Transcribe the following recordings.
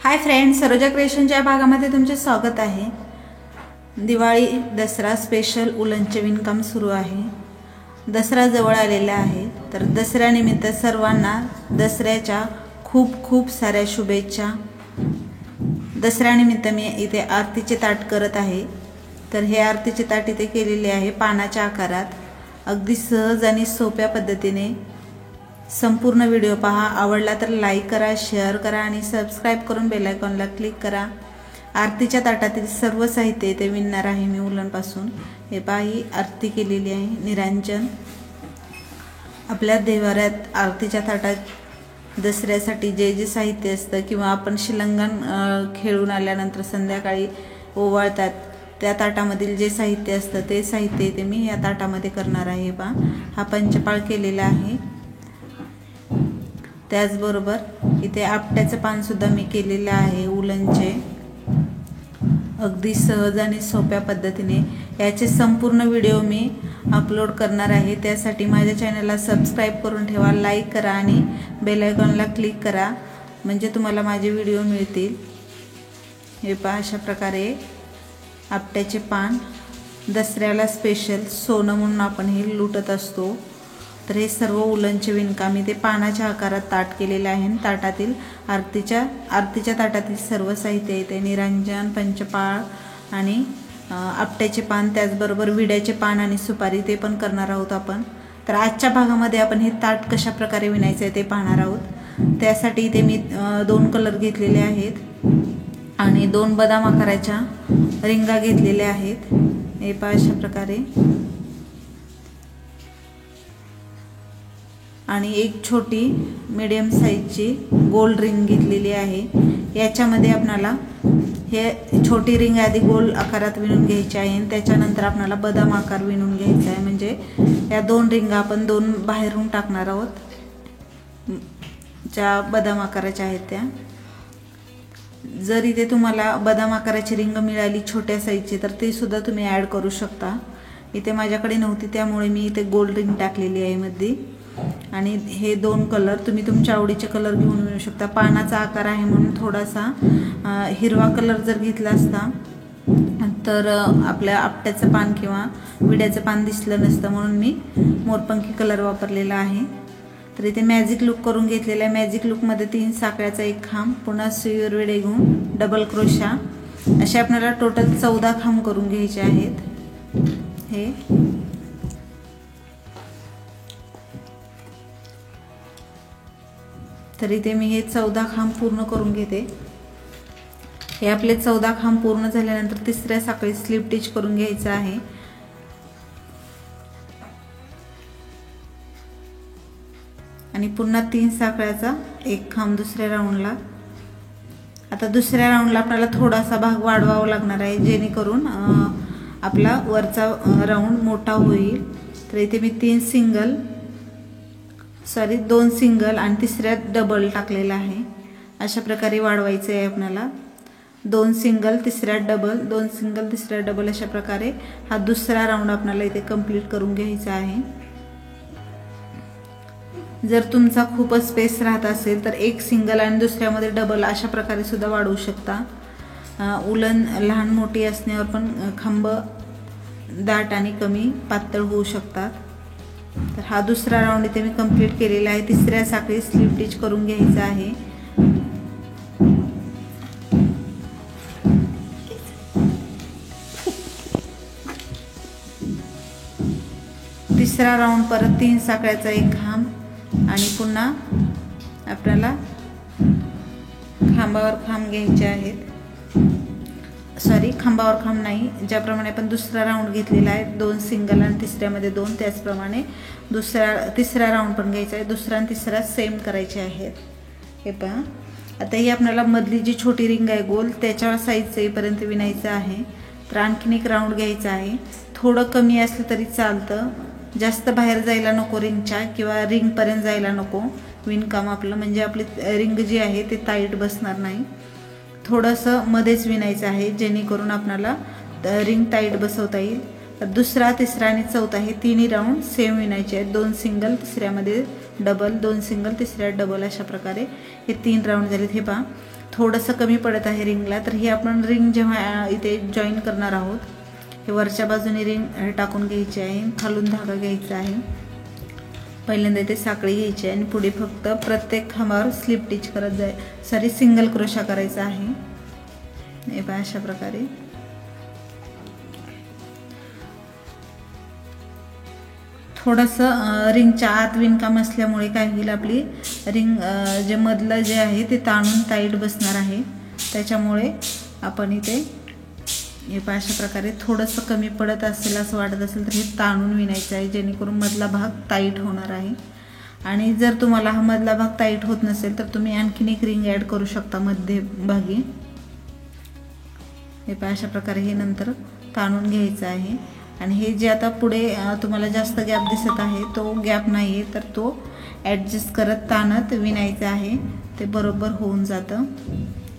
Hi friends, Saroja क्रिएशनच्या भागामध्ये तुमचे स्वागत आहे। दिवाळी दसरा स्पेशल उलनचे विणकाम सुरू आहे। दसरा जवळ आलेला आहे, तर दसऱ्यानिमित्त सर्वांना दसऱ्याच्या खूप खूप साऱ्या शुभेच्छा। दसऱ्यानिमित्त मी इथे आरतीचे ताट करत आहे। तर हे आरतीचे ताट इथे केलेले आहे पानाच्या आकारात, अगदी सहज आणि सोप्या पद्धतीने। संपूर्ण व्हिडिओ पहा, आवडला तर लाईक करा, शेअर करा आणि सबस्क्राइब करून बेल आयकॉनला क्लिक करा। आरतीच्या ताटातील सर्व साहित्य इथे विणणार आहे मी उलनपासून। हे पहा, ही आरती केलेली आहे निरांजन। आपल्या देवाऱ्यात आरतीच्या ताटात दसऱ्यासाठी जे जे साहित्य असतं किंवा आपण शिलंगण खेळून आल्यानंतर संध्याकाळी ओवाळतात त्या ताटामधील जे साहित्य असतं ते साहित्य इथे मी या ताटामध्ये करणार आहे। पहा, हा पंचपाळ केलेला आहे। त्याचबरोबर इथे आपट्याचं पान सुद्धा मी केलेलं आहे उलनचे, अगदी सहज आणि सोप्या पद्धतीने। याचे संपूर्ण व्हिडिओ मी अपलोड करणार आहे, त्यासाठी माझ्या चॅनलला सबस्क्राइब करून ठेवा, लाईक करा आणि बेल आयकॉनला क्लिक करा, म्हणजे तुम्हाला माझे व्हिडिओ मिळतील। हे पहा, अशा प्रकारे आपट्याचे पान दसऱ्याला स्पेशल सोनं म्हणून आपण हे लुटत असतो। तर हे सर्व उलनचे विणकाम इथे पानाच्या आकारात ताट केलेले आहे। ताटातील आरतीच्या ताटातील सर्व साहित्य इथे निरांजन, पंचपाळ आणि आपट्याचे पान, त्याचबरोबर विड्याचे पान आणि सुपारी ते पण करणार आहोत आपण। तर आजच्या भागामध्ये आपण हे ताट कशा प्रकारे विणायचे ते पाहणार आहोत। त्यासाठी इथे मी 2 कलर घेतलेले आहेत आणि 2 बदाम आकाराच्या रिंगा घेतलेल्या आहेत। हे पहा, अशा प्रकारे आणि एक छोटी मीडियम साइजची गोल रिंग घेतलेली आहे। याच्यामध्ये आपल्याला हे छोटी रिंग आधी गोल आकारात विणून घ्यायची आहे आणि त्याच्यानंतर आपल्याला बदाम आकार विणून घ्यायचा आहे। म्हणजे या 2 रिंगा आपण 2 बाहेरून टाकणार आहोत, ज्या बदाम आकाराच्या आहेत त्या। जर इथे तुम्हाला बदाम आकाराची रिंग मिळाली छोट्या साइजची तर ते सुद्धा तुम्ही ॲड करू शकता। इथे माझ्याकडे नव्हती त्यामुळे मी इथे गोल रिंग टाकलेली आहे मध्ये। आणि हे 2 कलर तुम्ही तुमच्या आवडीचे कलर घेऊन मिळू शकता। पानाचा आकार आहे म्हणून थोडासा हिरवा कलर जर घेतला असता तर आपल्या आपट्याचं पान किंवा विड्याचं पान दिसलं नसतं, म्हणून मी मोरपंखी कलर वापरलेला आहे। तर इथे मॅजिक लुक करून घेतलेला आहे। मॅजिक लुकमध्ये 3 साखळ्याचा एक खांब, पुन्हा सुईवर विडे घेऊन डबल क्रोशा, असे आपल्याला टोटल 14 खांब करून घ्यायचे आहेत। हे तर इथे मी हे 14 खांब पूर्ण करून घेते। हे आपले 14 खांब पूर्ण झाल्यानंतर तिसऱ्या साखळीत स्लिप टिच करून घ्यायचं आहे। आणि पुन्हा 3 साखळ्याचा एक खांब दुसऱ्या राऊंडला। आता दुसऱ्या राऊंडला आपल्याला थोडासा भाग वाढवावा लागणार आहे, जेणेकरून आपला वरचा राऊंड मोठा होईल। तर इथे मी 2 सिंगल आणि तिसऱ्यात डबल टाकलेला आहे। अशा प्रकारे वाढवायचं आहे आपल्याला। 2 सिंगल तिसऱ्यात डबल, 2 सिंगल तिसऱ्यात डबल, अशा प्रकारे हा दुसरा राऊंड आपल्याला इथे कंप्लीट करून घ्यायचा आहे। जर तुमचा खूपच स्पेस राहत असेल तर 1 सिंगल आणि दुसऱ्यामध्ये डबल अशा प्रकारे सुद्धा वाढवू शकता। उलन लहान मोठी असण्यावर पण खांब दाट आणि कमी पातळ होऊ शकतात। तर हा दुसरा राऊंड इथे मी कंप्लीट केलेला आहे। तिसऱ्या साखळीत स्लिप टिच करून घ्यायचं आहे। तिसरा राऊंड परत 3 साखळ्याचा एक खांब आणि पुन्हा आपल्याला खांबावर खांब घ्यायचे आहेत। खांबावर खांब नाही, ज्याप्रमाणे आपण दुसरा राऊंड घेतलेला आहे 2 सिंगल आणि तिसऱ्यामध्ये 2, त्याचप्रमाणे तिसरा राऊंड पण घ्यायचा आहे। दुसरा आणि तिसरा सेम करायचे आहेत। हे पहा, आता ही आपल्याला मधली जी छोटी रिंग आहे गोल त्याच्या साईजचं येईपर्यंत विणायचं आहे। तर आणखीन एक राऊंड घ्यायचा आहे। थोडं कमी असलं तरी चालतं, जास्त बाहेर जायला नको रिंगच्या किंवा रिंगपर्यंत जायला नको विणकाम आपलं, म्हणजे आपली रिंग जी आहे ते टाईट बसणार नाही। थोडंसं मध्येच विणायचं आहे, जेणेकरून आपल्याला रिंग टाईट बसवता येईल। तर दुसरा, तिसरा आणि चौथा हे 3 राऊंड सेम विणायचे आहेत। 2 सिंगल तिसऱ्यामध्ये डबल, 2 सिंगल तिसऱ्यात डबल, अशा प्रकारे हे 3 राऊंड झालेत। हे पहा, थोडंसं कमी पडत आहे रिंगला, तर ही आपण रिंग जेव्हा इथे जॉईन करणार आहोत, हे वरच्या बाजूने रिंग टाकून घ्यायची आहे, खालून धागा घ्यायचा आहे, पहिल्यांदा इथे साखळी घ्यायची आणि पुढे फक्त प्रत्येक खांबावर स्लिप टिच करत सिंगल क्रोशा करायचा आहे। हे पहा अशा प्रकारे थोडंसं रिंगच्या आत विणकाम असल्यामुळे काय होईल, आपली रिंग जे मधलं जे आहे ते ताणून टाईट बसणार आहे, त्याच्यामुळे आपण इथे हे पहा अशा प्रकारे थोडंसं कमी पडत असेल असं वाटत असेल तर हे ताणून विणायचं आहे, जेणेकरून मधला भाग टाईट होणार आहे। आणि जर तुम्हाला हा मधला भाग टाईट होत नसेल तर तुम्ही आणखीन एक रिंग ॲड करू शकता मध्यभागी। हे पहा अशा प्रकारे हे नंतर ताणून घ्यायचं आहे। आणि हे जे आता पुढे तुम्हाला जास्त गॅप दिसत आहे तो गॅप नाही आहे, तर तो ॲडजस्ट करत ताणत विणायचं आहे, ते बरोबर होऊन जातं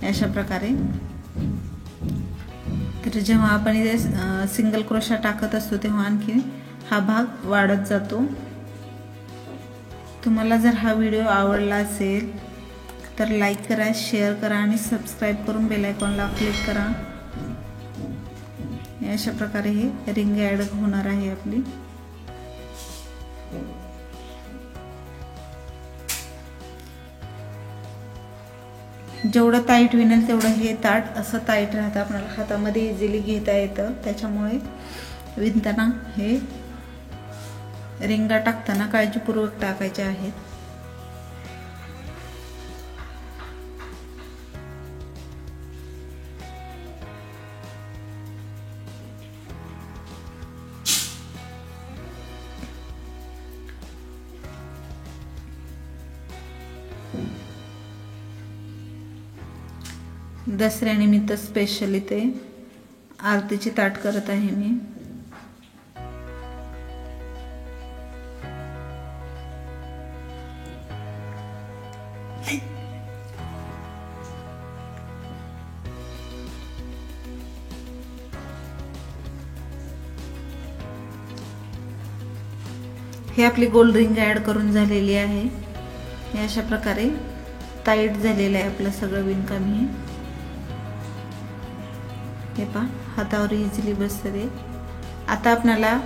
अशा प्रकारे। तर जेव्हा आपण इथे सिंगल क्रोशा टाकत असतो तेव्हा आणखी हा भाग वाढत जातो। तुम्हाला जर हा व्हिडिओ आवडला असेल तर लाईक करा, शेअर करा आणि सबस्क्राईब करून बेल आयकॉनला क्लिक करा। अशा प्रकारे हे रिंग ॲड होणार आहे आपली। जेवढं टाईट विणेल तेवढं हे ताट असं टाईट राहतं, आपल्याला हातामध्ये इझिली घेता येतं, त्याच्यामुळे विणताना हे रिंगा टाकताना काळजीपूर्वक टाकायच्या आहेत। दसऱ्यानिमित्त स्पेशल इथे आरतीची ताट करत आहे मी। हे आपली गोल्ड रिंग ॲड करून झालेली आहे। हे अशा प्रकारे टाईट झालेलं आहे आपलं सगळं विणकाम। हे पहा हातावर इझिली बसते ते। आता आपल्याला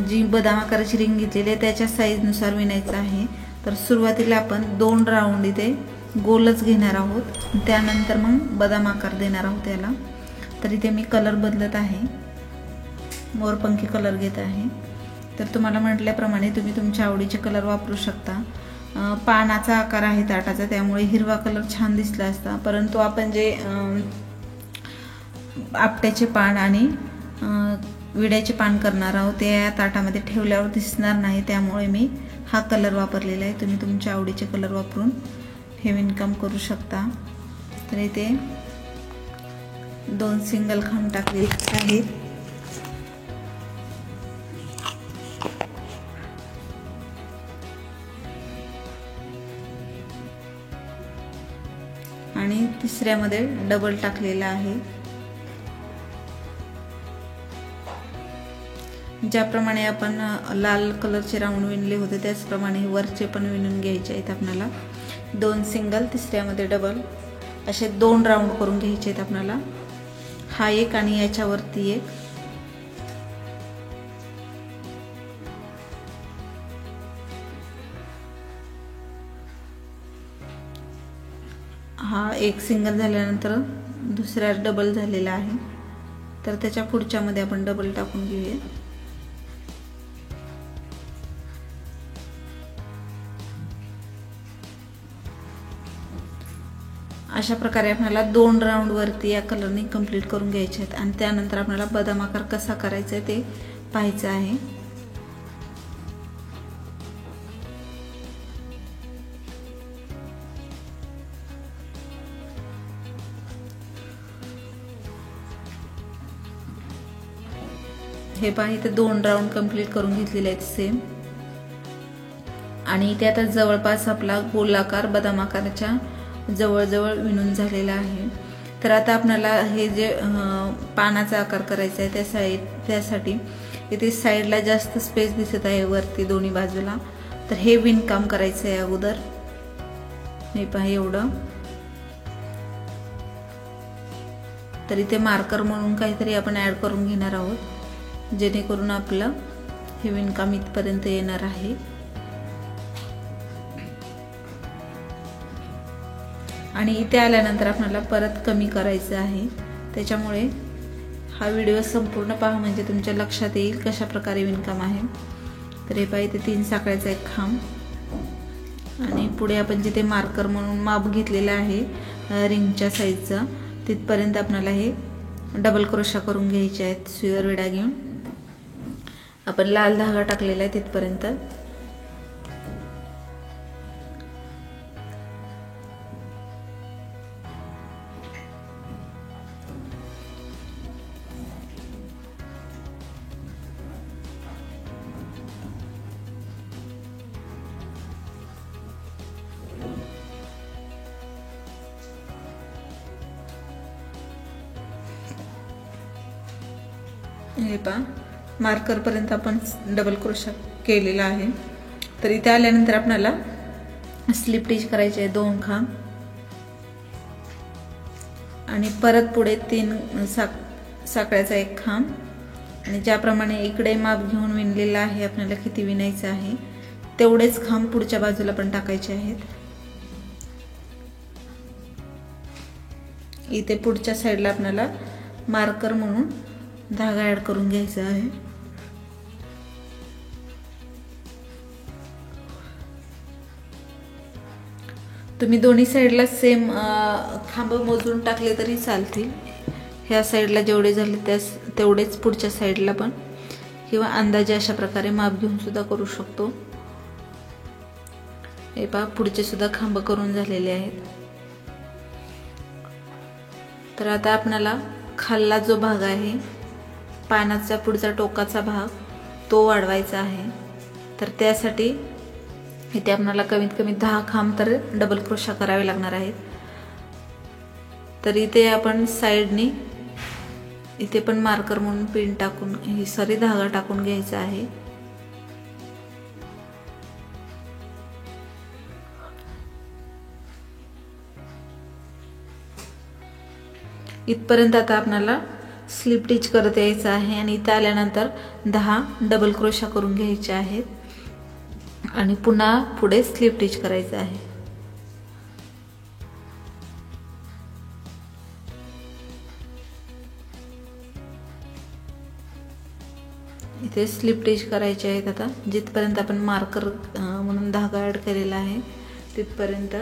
जी बदाम आकाराची रिंग घेतलेली आहे त्याच्या साईजनुसार विणायचं आहे। तर सुरुवातीला आपण 2 राऊंड इथे गोलच घेणार आहोत, त्यानंतर मग बदाम आकार देणार आहोत याला। तर इथे मी कलर बदलत आहे, मोरपंखी कलर घेत आहे। तर तुम्हाला म्हटल्याप्रमाणे तुम्ही तुमच्या आवडीचे कलर वापरू शकता। पानाचा आकार आहे ताटाचा, त्यामुळे हिरवा कलर छान दिसला असता, परंतु आपण जे आपट्याचे पान आणि विड्याचे पान करणार आहोत ते या ताटामध्ये ठेवल्यावर दिसणार नाही, त्यामुळे मी हा कलर वापरलेला आहे। तुम्ही तुमच्या आवडीचे कलर वापरून हे विणकाम करू शकता। तर इथे 2 सिंगल खांब टाकलेले आहेत आणि तिसऱ्यामध्ये डबल टाकलेला आहे। ज्याप्रमाणे आपण लाल कलरचे राऊंड विणले होते त्याचप्रमाणे वरचे पण विणून घ्यायचे आहेत आपल्याला। 2 सिंगल, तिसऱ्यामध्ये डबल असे 2 राऊंड करून घ्यायचे आहेत आपल्याला। हा एक आणि याच्यावरती एक। हा एक सिंगल झाल्यानंतर दुसरा डबल झालेला आहे, तर त्याच्या पुढच्यामध्ये आपण डबल टाकून घेऊया। अशा प्रकारे आपल्याला 2 राऊंड वरती या कलरने कंप्लीट करून घ्यायचे आहेत आणि त्यानंतर आपल्याला बदाम आकार कसा करायचा आहे ते पाहायचं आहे। हे पहा इथे 2 राऊंड कंप्लीट करून घेतलेले आहेत सेम, आणि इथे आता जवळपास आपला गोलाकार बदाम आकाराच्या जवळजवळ विणून झालेला आहे। तर आता आपल्याला हे जे पानाचा आकार करायचा आहे त्यासाठी इथे साईडला जास्त स्पेस दिसत आहे वरती दोन्ही बाजूला, तर हे विणकाम करायचं आहे अगोदर। हे पहा एवढं तर इथे मार्कर म्हणून काहीतरी आपण ॲड करून घेणार आहोत, जेणेकरून आपलं हे विणकाम इथपर्यंत येणार आहे। आणि इथे आल्यानंतर आपल्याला परत कमी करायचं आहे, त्याच्यामुळे हा व्हिडिओ संपूर्ण पहा, म्हणजे तुमच्या लक्षात येईल कशा प्रकारे विणकाम आहे। तर हे पहा, इथे 3 साखळ्याचा एक खांब आणि पुढे आपण जिथे मार्कर म्हणून माप घेतलेला आहे रिंगच्या साईजचा, तिथपर्यंत आपल्याला हे डबल क्रोशा करून घ्यायचे आहेत। सुईवर विडा घेऊन आपण लाल धागा टाकलेला आहे तिथपर्यंत। हे पहा, मार्कर पर्यंत आपण डबल क्रोशा केलेला आहे। तर इथे आल्यानंतर आपल्याला स्लिप टिच करायचे आहे 2 खांब आणि परत पुढे 3 साखळ्याचा एक खांब आणि ज्याप्रमाणे इकडे माप घेऊन विणलेला आहे आपल्याला किती विणायचं आहे तेवढेच खांब पुढच्या बाजूला पण टाकायचे आहेत। इथे पुढच्या साईडला आपल्याला मार्कर म्हणून धागा ॲड करून घ्यायचा आहे। तुम्ही दोन्ही साईडला सेम खांब मोजून टाकले तरी चालतील। ह्या साईडला जेवढे झाले तेवढेच पुढच्या साईडला पण, किंवा अंदाजे अशा प्रकारे माप घेऊन सुद्धा करू शकतो। हे पहा, पुढचे सुद्धा खांब करून झालेले आहेत। तर आता आपल्याला खालला जो भाग आहे, पानाचा पुढचा टोकाचा भाग, तो वाढवायचा आहे। तर त्यासाठी इथे आपल्याला कमीत कमी 10 खांब तर डबल क्रोशा करावे लागणार आहेत। तर इथे आपण साइडनी इथे पण मार्कर म्हणून पिन टाकून ही सरी धागा टाकून घ्यायचा आहे। इथपर्यंत आता आपल्याला स्लिप टिच करत यायचं आहे आणि इथे आल्यानंतर 10 डबल क्रोशा करून घ्यायचे आहेत आणि पुन्हा पुढे स्लिप टिच करायचं आहे। इथे स्लिप टिच करायचे आहेत। आता जिथपर्यंत आपण मार्कर म्हणून धागा ॲड केलेला आहे तिथपर्यंत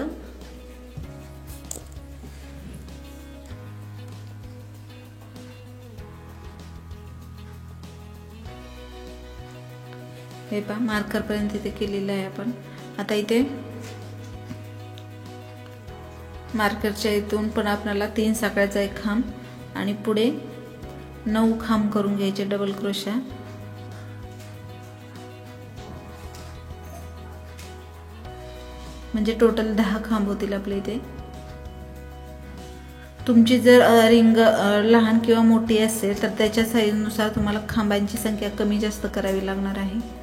हे पहा, मार्कर पर्यंत इथे केलेलं आहे आपण। आता इथे मार्करच्या इथून पण आपल्याला 3 साखळ्याचा एक खांब आणि पुढे 9 खांब करून घ्यायचे डबल क्रोशा। म्हणजे टोटल 10 खांब होतील आपले इथे। तुमची जर रिंग लहान किंवा मोठी असेल तर त्याच्या साईजनुसार तुम्हाला खांबांची संख्या कमी जास्त करावी लागणार आहे।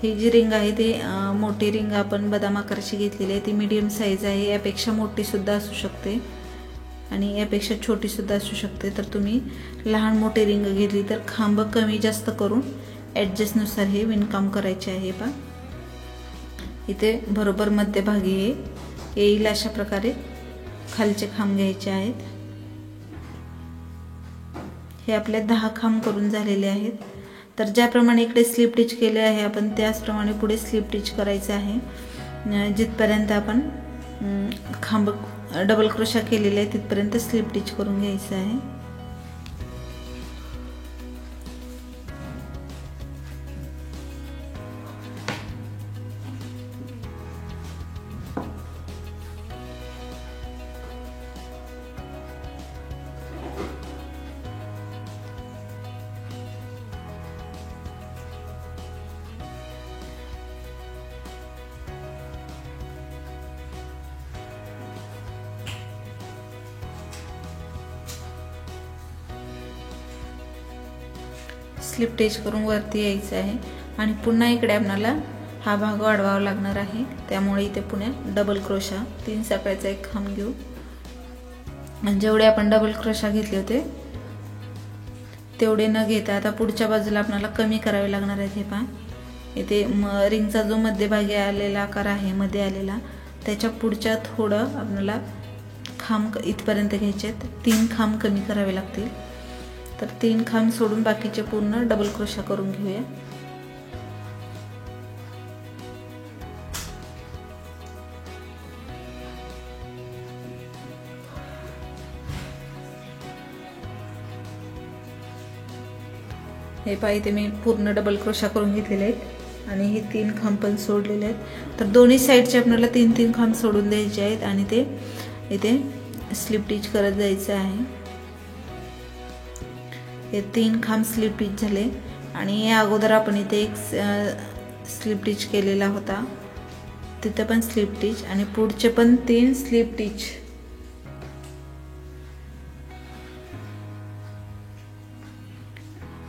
ही जी रिंग आहे ती मोठी रिंग आपण बदाम आकाराची घेतलेली आहे, ती मीडियम साईज आहे। यापेक्षा मोठी सुद्धा असू शकते आणि यापेक्षा छोटी सुद्धा असू शकते। तर तुम्ही लहान मोठी रिंग घेतली तर खांब कमी जास्त करून ॲडजस्टनुसार हे विणकाम करायचे आहे। पहा, इथे बरोबर मध्यभागी हे येईल अशा प्रकारे खालचे खांब घ्यायचे आहेत। हे आपले 10 खांब करून झालेले आहेत। तर ज्याप्रमाणे इकडे स्लिप टिच केले आहे आपण त्याचप्रमाणे पुढे स्लिप टिच करायचे आहे। जिथपर्यंत आपण खांब डबल क्रोशा केलेले आहे तिथपर्यंत स्लिप टिच करून घ्यायचं आहे। स्लिप टिच करून वरती यायचं आहे आणि पुन्हा इकडे आपल्याला हा भाग वाढवावा लागणार आहे। त्यामुळे इथे पुन्हा डबल क्रोशा 3 साखळ्याचा एक खांब घेऊ आणि जेवढे आपण डबल क्रोशा घेतले होते तेवढे न घेता आता पुढच्या बाजूला आपल्याला कमी करावे लागणार आहेत। हे पहा इथे रिंगचा जो मध्यभागी आलेला आकार आहे मध्ये आलेला त्याच्या पुढच्या थोडं आपल्याला खांब इथपर्यंत घ्यायचे आहेत, 3 खांब कमी करावे लागतील। तर 3 खांब सोडून बाकीचे पूर्ण डबल क्रोशा करून घेऊया। हे पहा इथे मी पूर्ण डबल क्रोशा करून घेतलेले आहेत आणि हे 3 खांब पण सोडलेले आहेत। तर दोन्ही साइडचे आपल्याला 3-3 खांब सोडून द्यायचे आहेत आणि ते इथे स्लिप टिच करत जायचं आहे। हे 3 खांब स्लिप टिच झाले आणि या अगोदर आपण इथे एक स्लिप टिच केलेला होता, तिथे पण स्लिप टिच आणि पुढचे पण 3 स्लिप टिच।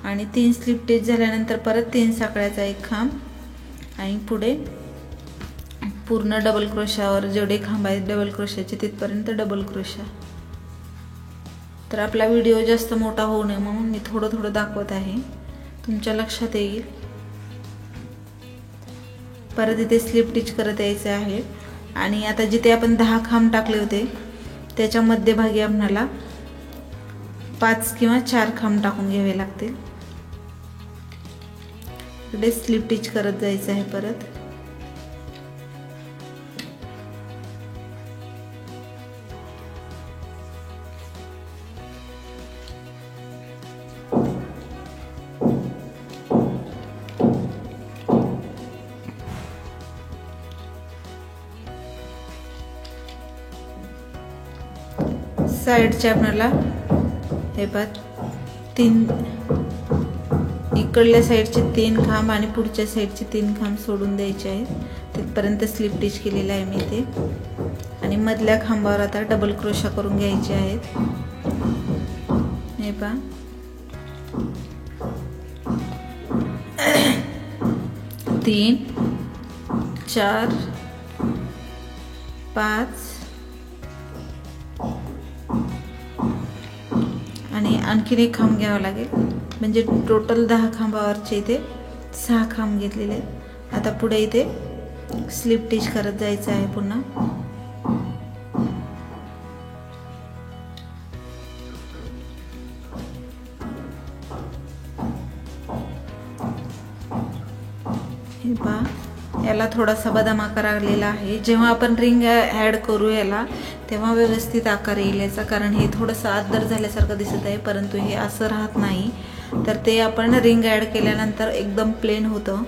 आणि 3 स्लिप टिच झाल्यानंतर परत 3 साखळ्याचा एक खांब आणि पुढे पूर्ण डबल क्रोशावर जेवढे खांब आहेत डबल क्रोशाचे तिथपर्यंत डबल क्रोशा। तर आपला व्हिडिओ जास्त मोठा होऊ नये म्हणून मी थोडं थोडं दाखवत आहे, तुमच्या लक्षात येईल। परत इथे स्लिप टिच करत यायचे आहे आणि आता जिथे आपण 10 खांब टाकले होते त्याच्या मध्यभागी आपल्याला 5 किंवा 4 खांब टाकून घ्यावे लागतील। इकडे स्लिप टिच करत जायचं आहे परत। साइडचे आपल्याला हे पहा 3 इकडल्या साइडचे 3 खांब आणि पुढच्या साइडचे 3 खांब सोडून द्यायचे आहेत, तिथपर्यंत स्लिप टिच केलेला आहे मी इथे। आणि मधल्या खांबावर आता डबल क्रोशा करून घ्यायचे आहेत। हे पहा 3 4 5 आणि आणखीन एक खांब घ्यावा लागेल, म्हणजे टोटल 10 खांबावरचे इथे 6 खांब घेतलेले आहेत। आता पुढे इथे स्लिप टिच करत जायचं आहे पुन्हा। हे पहा याला थोडासा बदाम आकार आलेला आहे। जेव्हा आपण रिंग ऍड करू याला तेव्हा व्यवस्थित आकार येईल याचा, कारण हे थोडंसं आदर झाल्यासारखं दिसत आहे परंतु हे असं राहत नाही। तर ते आपण रिंग ऍड केल्यानंतर एकदम प्लेन होतं।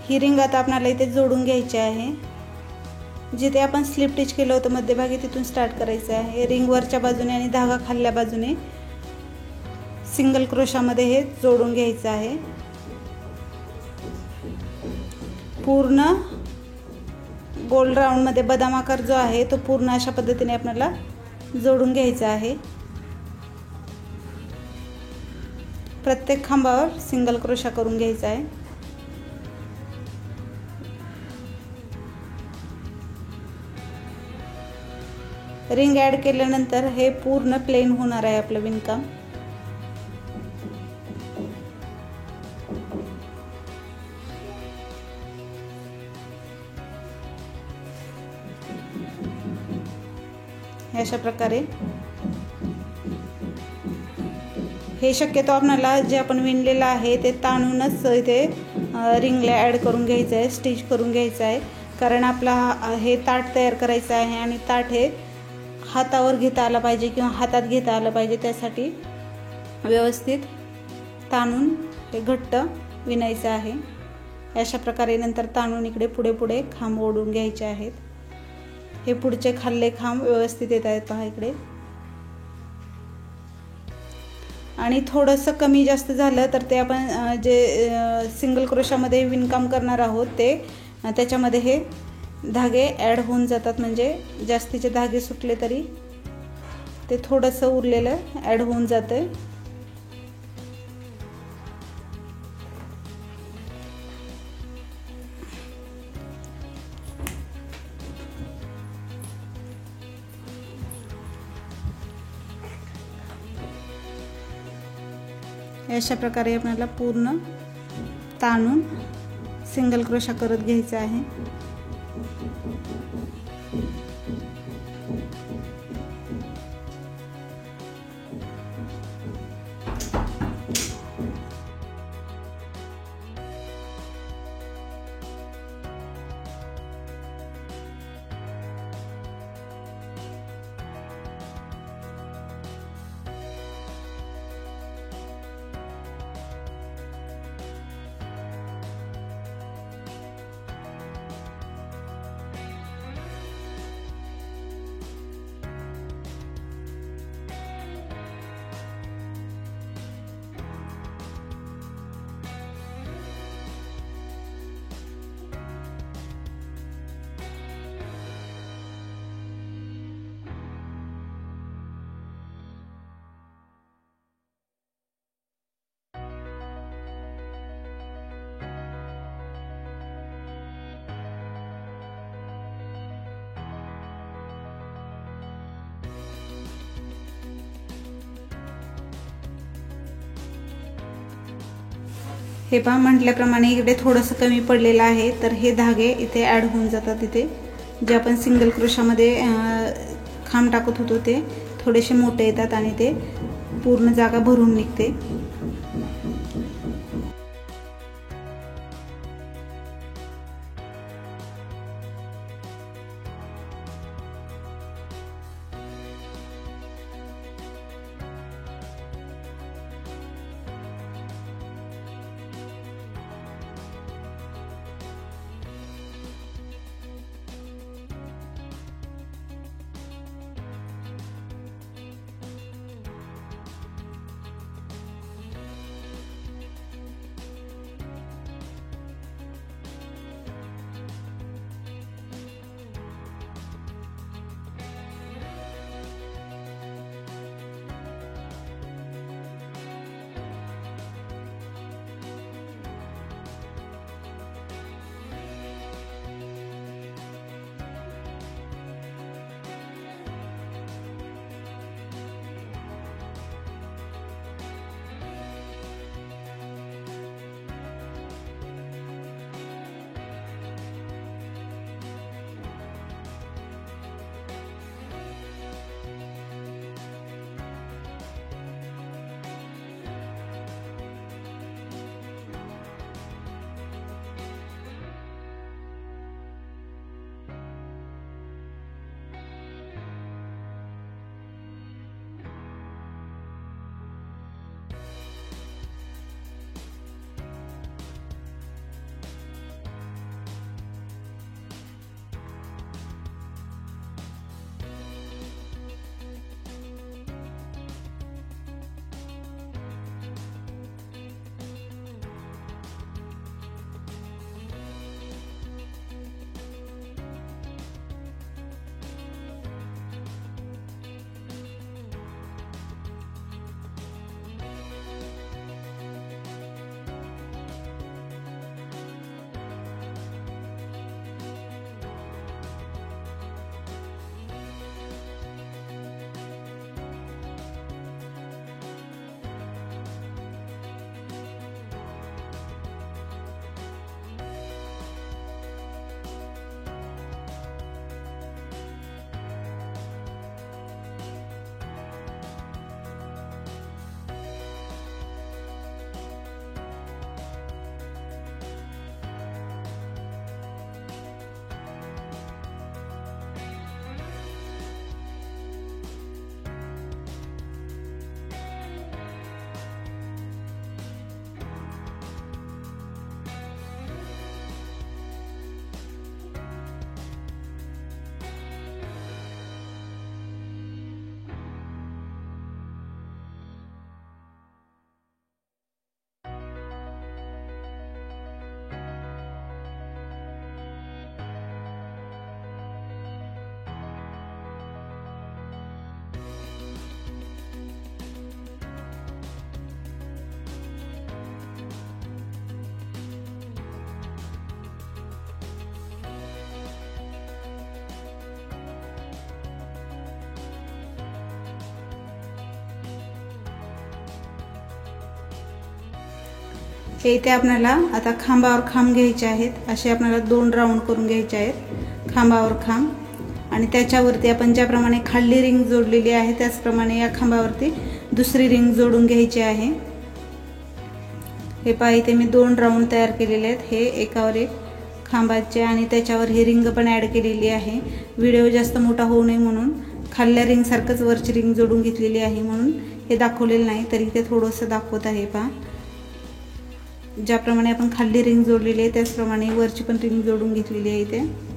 ही रिंग आता आपल्याला इथे जोडून घ्यायची आहे। जिथे आपण स्लिप टिच केलं होतं मध्यभागी तिथून स्टार्ट करायचं आहे। रिंग वरच्या बाजूने आणि धागा खालच्या बाजूने सिंगल क्रोशामध्ये हे जोडून घ्यायचं आहे। पूर्ण गोल राऊंड मध्ये बदाम आकार जो आहे तो पूर्ण अशा पद्धतीने आपल्याला जोडून घ्यायचा आहे। प्रत्येक खांबावर सिंगल क्रोशा करून घ्यायचा आहे। रिंग ऍड केल्यानंतर हे पूर्ण प्लेन होणार आहे आपलं विणकाम। अशा प्रकारे हे शक्यतो आपल्याला जे आपण विणलेलं आहे ते ताणूनच इथे रिंगला ऍड करून घ्यायचं आहे, स्टिच करून घ्यायचं आहे, कारण आपला हे ताट तयार करायचं आहे आणि ताट हे हातावर घेता आलं पाहिजे किंवा हातात घेता आलं पाहिजे, त्यासाठी व्यवस्थित ताणून हे घट्ट विणायचं आहे। अशा प्रकारे नंतर ताणून इकडे पुढे पुढे खांब ओढून घ्यायचे आहेत। हे पुढचे खाल्ले खांब व्यवस्थित येत आहेत पहा इकडे। आणि थोडंसं कमी जास्त झालं तर ते आपण जे सिंगल क्रोशामध्ये विणकाम करणार आहोत ते त्याच्यामध्ये हे धागे ॲड होऊन जातात, म्हणजे जास्तीचे धागे सुटले तरी ते थोडंसं उरलेलं ॲड होऊन जातं। अशा प्रकारे आपल्याला पूर्ण ताणून सिंगल क्रोशा करत घ्यायचा आहे। हे पहा म्हटल्याप्रमाणे इकडे थोडंसं कमी पडलेलं आहे, तर हे धागे इथे ॲड होऊन जातात। इथे जे आपण सिंगल क्रोशामध्ये खांब टाकत होतो ते थोडेसे मोठे येतात आणि ते पूर्ण जागा भरून निघते। हे इथे आपल्याला आता खांबावर खांब घ्यायचे आहेत। असे आपल्याला 2 राऊंड करून घ्यायचे आहेत खांबावर खांब, आणि त्याच्यावरती आपण ज्याप्रमाणे खाली रिंग जोडलेली आहे त्याचप्रमाणे या खांबावरती दुसरी रिंग जोडून घ्यायची आहे। हे पहा इथे मी 2 राऊंड तयार केलेले आहेत, हे एकावर एक खांबाचे, आणि त्याच्यावर ही रिंग पण ॲड केलेली आहे। व्हिडिओ जास्त मोठा होऊ नये म्हणून खाल्ल्या रिंग सारखंच वरची रिंग जोडून घेतलेली आहे, म्हणून हे दाखवलेलं नाही, तरी इथे थोडंसं दाखवत आहे। पहा ज्याप्रमाणे आपण खाल्ली रिंग जोडलेली आहे त्याचप्रमाणे वरची पण रिंग जोडून घेतलेली आहे इथे।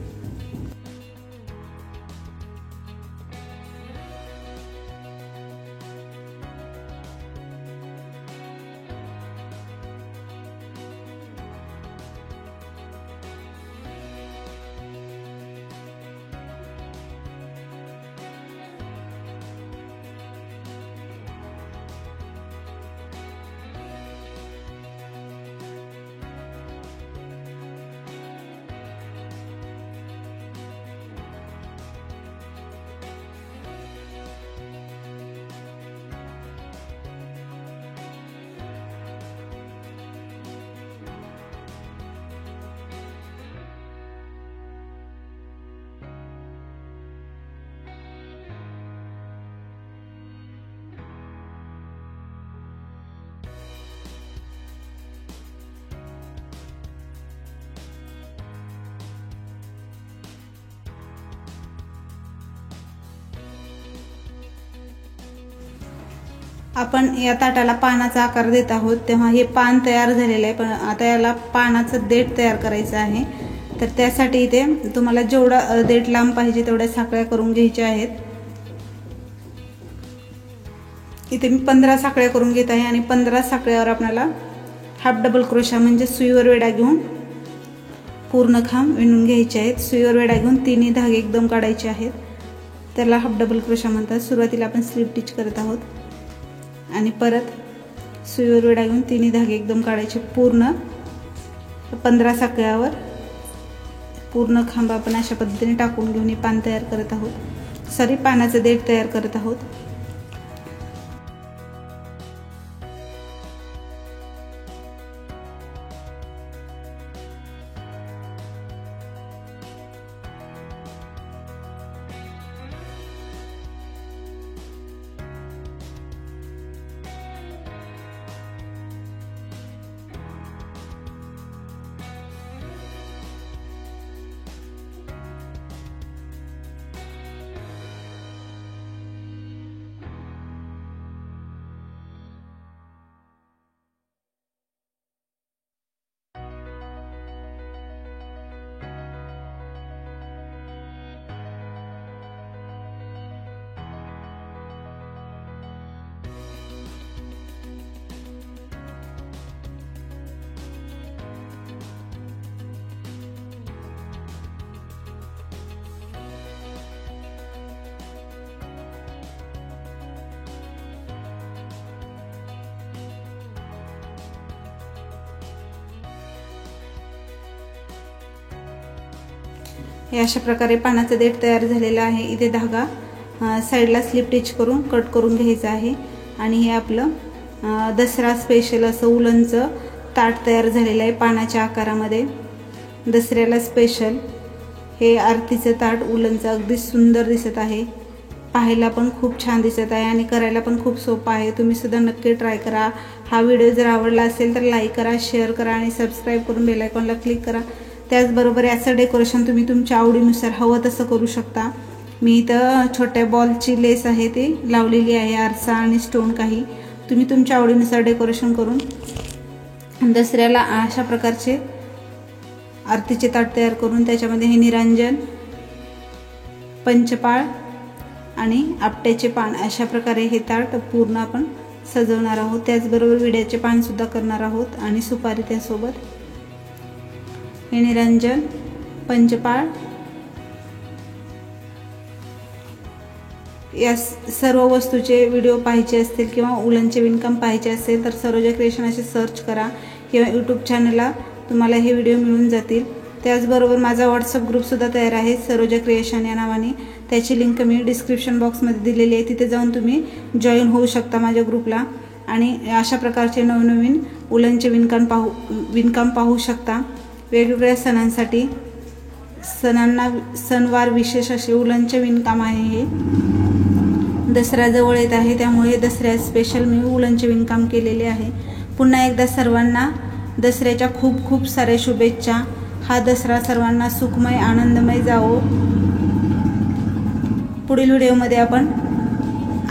आपण या ताटाला पानाचा आकार देत आहोत, तेव्हा हे पान तयार झालेलं आहे, पण आता याला पानाचं देठ तयार करायचं आहे। तर त्यासाठी इथे तुम्हाला जेवढा देठ लांब पाहिजे तेवढ्या साखळ्या करून घ्यायच्या आहेत। इथे मी 15 साखळ्या करून घेत आहे, आणि 15 साखळ्यावर आपल्याला हाफ डबल क्रोशा म्हणजे सुईवर वेढा घेऊन पूर्ण खांब विणून घ्यायचे आहेत। सुईवर वेढा घेऊन तिन्ही धागे एकदम काढायचे आहेत, त्याला हाफ डबल क्रोशा म्हणतात। सुरुवातीला आपण स्लिप स्टिच करत आहोत, आणि परत सुईवर वेढा घेऊन तिन्ही धागे एकदम काढायचे। पूर्ण 15 साखळ्यावर पूर्ण खांब आपण अशा पद्धतीने टाकून घेऊन पान तयार करत आहोत, पानाचं देठ तयार करत आहोत। हे अशा प्रकारे पानाचं देठ तयार झालेलं आहे। इथे धागा साइडला स्लिप स्टिच करून कट करून घ्यायचा आहे, आणि हे आपलं दसरा स्पेशल असं उलनचं ताट तयार झालेलं आहे पानाच्या आकारामध्ये। दसऱ्याला स्पेशल हे आरतीचं ताट उलनचं अगदी सुंदर दिसत आहे, पाहायला पण खूप छान दिसत आहे आणि करायला पण खूप सोपं आहे। तुम्ही सुद्धा नक्की ट्राय करा। हा व्हिडिओ जर आवडला असेल तर लाईक करा, शेअर करा आणि सबस्क्राईब करून बेल आयकॉनला क्लिक करा। त्याचबरोबर याचं डेकोरेशन तुम्ही तुमच्या आवडीनुसार हवं तसं करू शकता। मी इथं छोट्या बॉलची लेस आहे ती लावलेली आहे, आरसा आणि स्टोन काही। तुम्ही तुमच्या आवडीनुसार डेकोरेशन करून दसऱ्याला अशा प्रकारचे आरतीचे ताट तयार करून त्याच्यामध्ये हे निरांजन, पंचपाळ आणि आपट्याचे पान अशा प्रकारे हे ताट पूर्ण आपण सजवणार आहोत। त्याचबरोबर विड्याचे पान सुद्धा करणार आहोत आणि सुपारी त्यासोबत। हे निरंजन, पंचपाळ या सर्व वस्तूचे व्हिडिओ पाहायचे असतील किंवा उलनचे विणकाम पाहायचे असेल तर सरोजा क्रिएशन असे सर्च करा किंवा यूट्यूब चॅनलला तुम्हाला हे व्हिडिओ मिळून जातील। त्याचबरोबर माझा व्हॉट्सअप ग्रुप सुद्धा तयार आहे सरोजा क्रिएशन या नावाने, त्याची लिंक मी डिस्क्रिप्शन बॉक्समध्ये दिलेली आहे, तिथे जाऊन तुम्ही जॉईन होऊ शकता माझ्या ग्रुपला। आणि अशा प्रकारचे नवनवीन उलनचे विणकाम पाहू शकता। वेगवेगळ्या सणांसाठी सणवार विशेष असे उलनचे विणकाम आहे हे। दसरा जवळ येत आहे त्यामुळे दसऱ्या स्पेशल मी उलनचे विणकाम केलेले आहे। पुन्हा एकदा सर्वांना दसऱ्याच्या खूप खूप साऱ्या शुभेच्छा। हा दसरा सर्वांना सुखमय आनंदमय जावो। पुढील व्हिडिओमध्ये आपण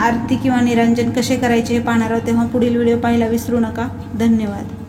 आरती किंवा निरांजन कसे करायचे हे पाहणार आहोत, तेव्हा पुढील व्हिडिओ पाहायला विसरू नका। धन्यवाद।